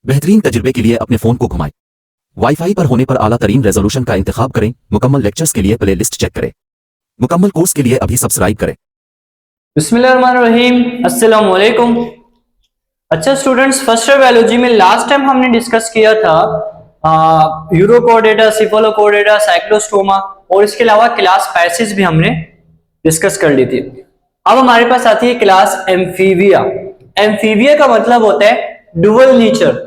बेहतरीन तजुर्बे के लिए अपने फ़ोन को घुमाएं। वाईफाई पर होने पर आला तरीन रेजोल्यूशन का इंतखाब करें। मुकम्मल लेक्चर्स के लिए प्ले लिस्ट चेक करें। मुकम्मल कोर्स के लिए अभी सब्सक्राइब करें। बिस्मिल्लाहिर्रहमानिर्रहीम, अस्सलाम वालेकुम। अच्छा स्टूडेंट्स, फर्स्ट ईयर बायोलॉजी में लास्ट टाइम हमने डिस्कस किया था यूरोकोडेटा, सिफलोकोडेटा, साइक्लोस्टोमा और इसके अलावा क्लास पैसेज भी हमने डिस्कस कर ली थी। अब हमारे पास आती है क्लास एम्फीबिया। एम्फीबिया का मतलब होता है डुअल नेचर।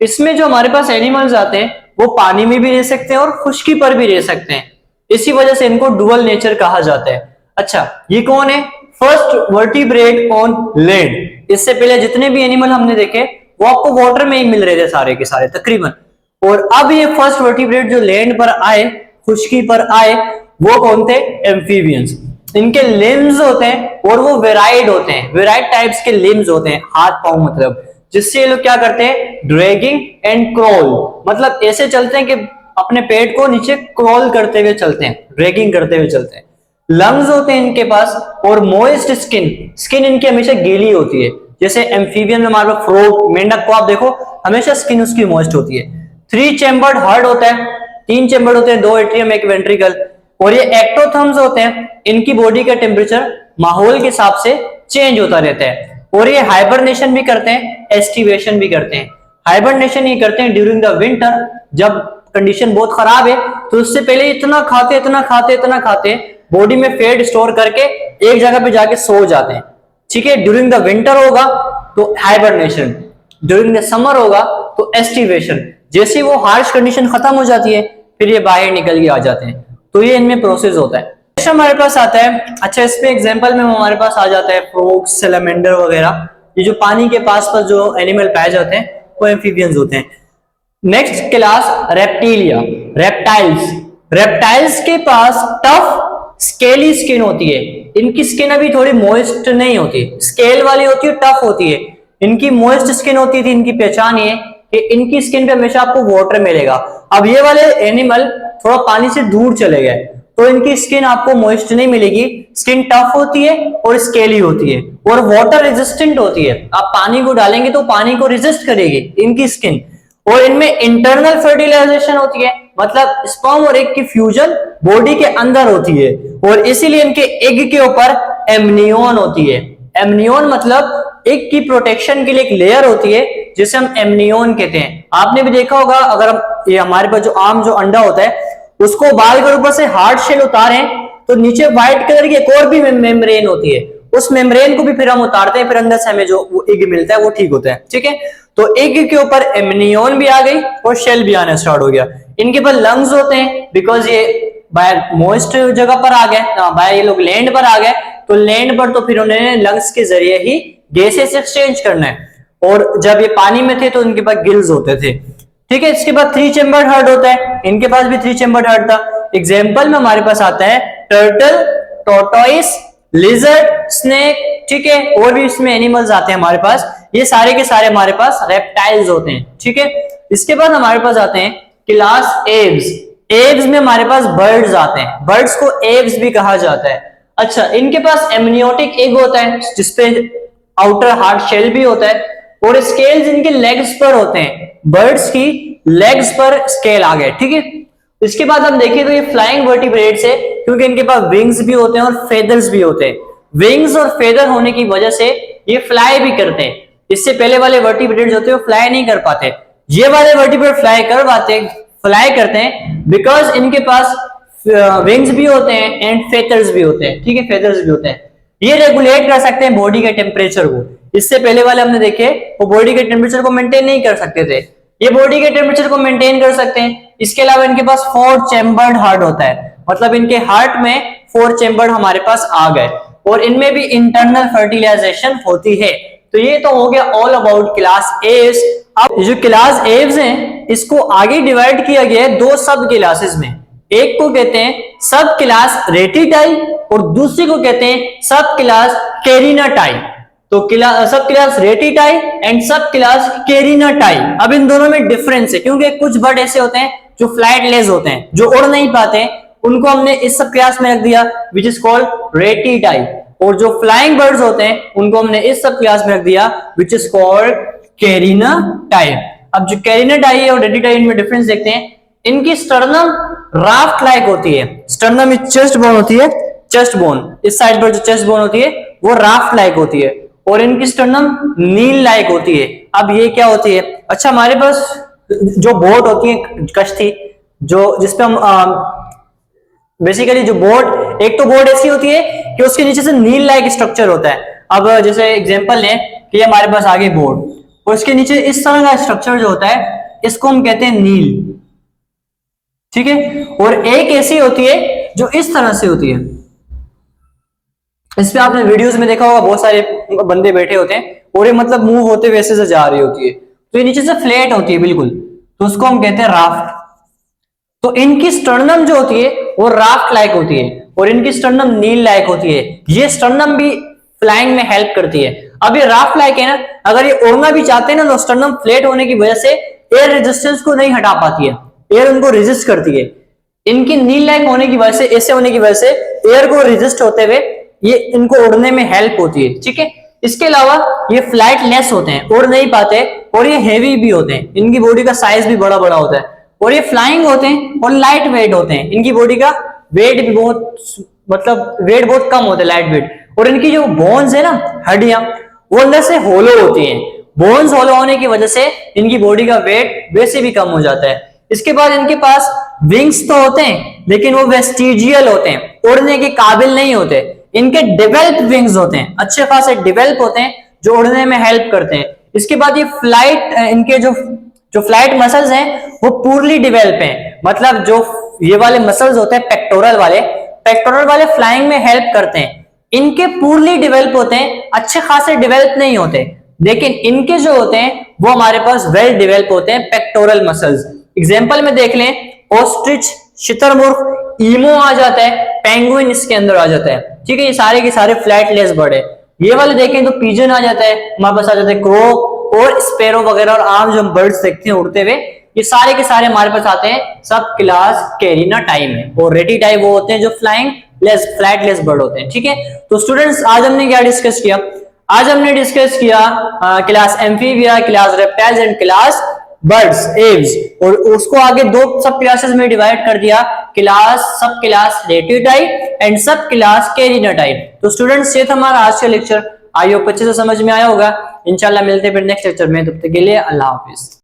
इसमें जो हमारे पास एनिमल्स आते हैं वो पानी में भी रह सकते हैं और खुश्की पर भी रह सकते हैं, इसी वजह से इनको डुअल नेचर कहा जाता है। अच्छा, ये कौन है? First vertebrate on land. इससे पहले जितने भी एनिमल हमने देखे वो आपको वाटर में ही मिल रहे थे सारे के सारे तकरीबन, और अब ये फर्स्ट वर्टिब्रेट जो लैंड पर आए, खुश्की पर आए, वो कौन थे? एम्फीबियंस। इनके लिम्स होते हैं और वो वेराइड होते हैं, वेराइड टाइप्स के लिम्स होते हैं, हाथ पांव मतलब, जिससे ये लोग क्या करते हैं? ड्रैगिंग एंड क्रॉल, मतलब ऐसे चलते हैं कि अपने पेट को नीचे क्रॉल करते हुए चलते हैं, ड्रैगिंग करते हुए चलते हैं। लंग्स होते हैं इनके पास और मोइस्ट स्किन, स्किन इनकी हमेशा गीली होती है। जैसे एम्फीबियन में हमारे पास फ्रॉग, मेंढक को आप देखो हमेशा स्किन उसकी मॉइस्ट होती है। 3 चैम्बर्ड हार्ट होता है, 3 चैम्बर होते हैं, 2 एट्रियम, 1 वेंट्रिकल। और ये एक्टोथर्म्स होते हैं, इनकी बॉडी का टेम्परेचर माहौल के हिसाब से चेंज होता रहता है। और ये हाइबरनेशन भी करते हैं, एस्टिवेशन भी करते हैं। हाइबरनेशन ये करते हैं ड्यूरिंग द विंटर, जब कंडीशन बहुत खराब है तो उससे पहले इतना खाते इतना खाते इतना खाते, बॉडी में फैट स्टोर करके एक जगह पे जाके सो जाते हैं। ठीक है, ड्यूरिंग द विंटर होगा तो हाइबरनेशन, ड्यूरिंग द समर होगा तो एस्टिवेशन। जैसे वो हार्श कंडीशन खत्म हो जाती है फिर ये बाहर निकल के आ जाते हैं। तो ये इनमें प्रोसेस होता है। हमारे पास आता है, अच्छा इस पे एग्जांपल में हमारे पास आ जाता है फ्रॉग, सैलमेंडर वगैरह। ये जो पानी के पास जो एनिमल पाए जाते हैं वो एम्फीबियंस होते हैं। Next class reptilia, reptiles. Reptiles के पास टफ स्केली स्किन होती है। इनकी स्किन अभी थोड़ी मॉइस्ट नहीं होती, स्केल वाली होती है, टफ होती है। इनकी मॉइस्ट स्किन होती थी। इनकी पहचान ये कि इनकी स्किन पे हमेशा आपको वाटर मिलेगा। अब ये वाले एनिमल थोड़ा पानी से दूर चले गए तो इनकी स्किन आपको मॉइस्ट नहीं मिलेगी। स्किन टफ होती है और स्केली होती है और वाटर रेजिस्टेंट होती है। आप पानी को डालेंगे तो पानी को रेजिस्ट करेगी इनकी स्किन। और इनमें इंटरनल फर्टिलाइजेशन होती है, मतलब स्पर्म और एग की फ्यूजन बॉडी के अंदर होती है। और इसीलिए इनके एग के ऊपर एमनियोन होती है। एमनियोन मतलब एग की प्रोटेक्शन के लिए एक लेयर होती है जिसे हम एमनियोन कहते हैं। आपने भी देखा होगा, अगर हम ये हमारे पास जो आम जो अंडा होता है उसको बाल के ऊपर से हार्ड शेल उतारें तो नीचे व्हाइट कलर की एक और भी मेम्ब्रेन होती है। उस मेम्ब्रेन को भी फिर हम उतारते हैं, फिर अंदर से हमें जो वो एग मिलता है वो ठीक होता है। ठीक है, तो एग के ऊपर एमनियोन भी आ गई और शेल भी आना स्टार्ट हो गया। इनके पास लंग्स होते हैं, बिकॉज ये बाय मॉइस्ट जगह पर आ गए, बाय ये लोग लैंड पर आ गए तो लैंड पर तो फिर उन्होंने लंग्स के जरिए ही गैसेस एक्सचेंज करना है। और जब ये पानी में थे तो इनके पास गिल्स होते थे। ठीक है, इसके बाद 3 चैम्बर्ड हार्ट होता है, इनके पास भी 3 चैम्बर्ड हार्ट था। एग्जाम्पल में हमारे पास आता है टर्टल, टॉर्टोइस, लिजर्ड, स्नेक। ठीक है, और भी इसमें एनिमल्स आते हैं हमारे पास। ये सारे के सारे हमारे पास रेप्टाइल्स होते हैं। ठीक है, इसके बाद हमारे पास आते हैं क्लास एव्स। एव्स में हमारे पास बर्ड्स आते हैं, बर्ड्स को एव्स भी कहा जाता है। अच्छा, इनके पास एमनियोटिक एग होता है जिसपे आउटर हार्ड शेल भी होता है और स्केल्स इनके लेग्स पर होते हैं। बर्ड्स की लेग्स पर स्केल आ गए। ठीक है, इसके बाद हम देखें तो ये फ्लाइंग वर्टिब्रेट्स है क्योंकि इनके पास विंग्स भी होते हैं और फेदर्स भी होते हैं। विंग्स और फेदर होने की वजह से ये फ्लाई भी करते हैं। इससे पहले वाले वर्टिब्रेट्स होते हैं वो फ्लाई नहीं कर पाते, ये वाले वर्टिब्रेट फ्लाई करते हैं बिकॉज इनके पास विंग्स भी होते हैं एंड फेदर्स भी होते हैं। ठीक है, फेदर्स भी होते हैं। ये रेगुलेट कर सकते हैं बॉडी के टेम्परेचर को। इससे पहले वाले हमने देखे वो बॉडी के टेम्परेचर को मेंटेन नहीं कर सकते थे, ये बॉडी के टेम्परेचर को मेंटेन कर सकते हैं। इसके अलावा इनके पास 4 चैम्बर्ड हार्ट होता है, मतलब इनके हार्ट में 4 चैम्बर्ड हमारे पास आ गए और इनमें भी इंटरनल फर्टिलाइजेशन होती है। तो ये तो हो गया ऑल अबाउट क्लास एव्स। अब जो क्लास एव्स हैं इसको आगे डिवाइड किया गया है 2 सब क्लासेस में। एक को कहते हैं सब क्लास रेटिटाई और दूसरी को कहते हैं सब क्लास कैरिनाटाई। तो सब क्लास रेटिटाई एंड सब क्लास कैरिनाटाई। अब इन दोनों में डिफरेंस है क्योंकि कुछ बर्ड ऐसे होते हैं जो फ्लाइटलेस होते हैं, जो उड़ नहीं पाते, उनको हमने इस सब क्लास में रख दिया विच इज कॉल्ड रेटिटाई। और जो फ्लाइंग बर्ड्स होते हैं उनको हमने इस सब क्लास में रख दिया विच इज कॉल्ड कैरिनाटाई। अब जो कैरिनेटाई है और रेडिटाई में डिफरेंस देखते हैं। इनकी स्टर्नम राफ्ट लाइक होती है, स्टर्नम चेस्ट बोन होती है, चेस्ट बोन इस साइड पर जो चेस्ट बोन होती है वो राफ्ट लाइक होती है, और इनकी स्टर्नम नील लाइक होती है। अब ये क्या होती है, अच्छा हमारे पास जो बोट होती है कश्ती, जो जिसपे हम बेसिकली जो बोट, एक तो बोट ऐसी होती है कि उसके नीचे से नील लाइक स्ट्रक्चर होता है। अब जैसे एग्जांपल लें कि हमारे पास आगे बोट और उसके नीचे इस तरह का स्ट्रक्चर जो होता है इसको हम कहते हैं नील, ठीक है। और एक ऐसी होती है जो इस तरह से होती है, इस पे आपने वीडियोस में देखा होगा बहुत सारे बंदे बैठे होते हैं और ये मतलब मूव होते वैसे से जा रही होती है, तो ये नीचे से फ्लैट होती है बिल्कुल, तो उसको हम कहते हैं राफ्ट। तो इनकी स्टर्नम जो होती है वो राफ्ट लाइक होती है और इनकी स्टर्नम नील लाइक होती है। ये स्टर्नम भी फ्लाइंग में हेल्प करती है। अब ये राफ्ट लाइक है ना, अगर ये उड़ना भी चाहते हैं ना तो स्टर्नम फ्लैट होने की वजह से एयर रेजिस्टेंस को नहीं हटा पाती है, एयर उनको रेजिस्ट करती है। इनकी नील लाइक होने की वजह से, ऐसे होने की वजह से एयर को रेजिस्ट होते हुए ये इनको उड़ने में हेल्प होती है, ठीक है। इसके अलावा ये फ्लाइट लेस होते हैं, उड़ नहीं पाते, और ये हेवी भी होते हैं, इनकी बॉडी का साइज भी बड़ा बड़ा होता है, और ये फ्लाइंग होते हैं और लाइट वेट होते हैं, इनकी बॉडी का वेट भी बहुत, मतलब वेट बहुत कम होता है, लाइट वेट। और इनकी जो बोन्स है ना, हड्डियां, वो अंदर से होलो होती हैं। बोन्स होलो होने की वजह से इनकी बॉडी का वेट वैसे भी कम हो जाता है। इसके बाद इनके पास विंग्स तो होते हैं लेकिन वो वेस्टिजियल होते हैं, उड़ने के काबिल नहीं होते। इनके डेवलप विंग्स होते हैं, अच्छे खासे डेवलप होते हैं जो उड़ने में हेल्प करते हैं। इसके बाद ये फ्लाइट, इनके जो फ्लाइट मसल्स हैं वो पूर्ली डेवलप हैं, मतलब जो ये वाले मसल्स होते हैं पेक्टोरल वाले फ्लाइंग में हेल्प करते हैं। इनके पूर्ली डेवलप होते हैं, अच्छे खासे डेवलप नहीं होते, लेकिन इनके जो होते हैं वो हमारे पास वेल डेवलप होते हैं पेक्टोरल मसल्स। एग्जांपल में देख लें, ऑस्ट्रिच, शुतुरमुर्ग, ईमू आ जाता है, पेंगुइन इसके अंदर आ जाता है, ठीक है। ये सारे के सारे फ्लैटलेस बर्ड है। ये वाले देखें तो पिजन आ जाता है, हमारे पास आ जाता है क्रो और स्पैरो वगैरह, और आम जो हम बर्ड्स देखते हैं उड़ते हुए, ये सारे के सारे हमारे पास आते हैं सब क्लास कैरिनेटाई में। और रेटिटाई वो होते हैं जो फ्लैटलेस बर्ड होते हैं, ठीक है। तो स्टूडेंट्स आज हमने क्या डिस्कस किया, आज हमने डिस्कस किया class amphibia, class reptiles and class birds, Aves, और उसको आगे दो सब क्लासेस में डिवाइड कर दिया, सब क्लास रेटिटाई एंड सब क्लास कैरिनेटाई। तो स्टूडेंट्स ये था हमारा आज का लेक्चर, आई होप अच्छे से समझ में आया होगा। इंशाल्लाह मिलते हैं फिर नेक्स्ट लेक्चर में, तब तक के लिए अल्लाह हाफिज।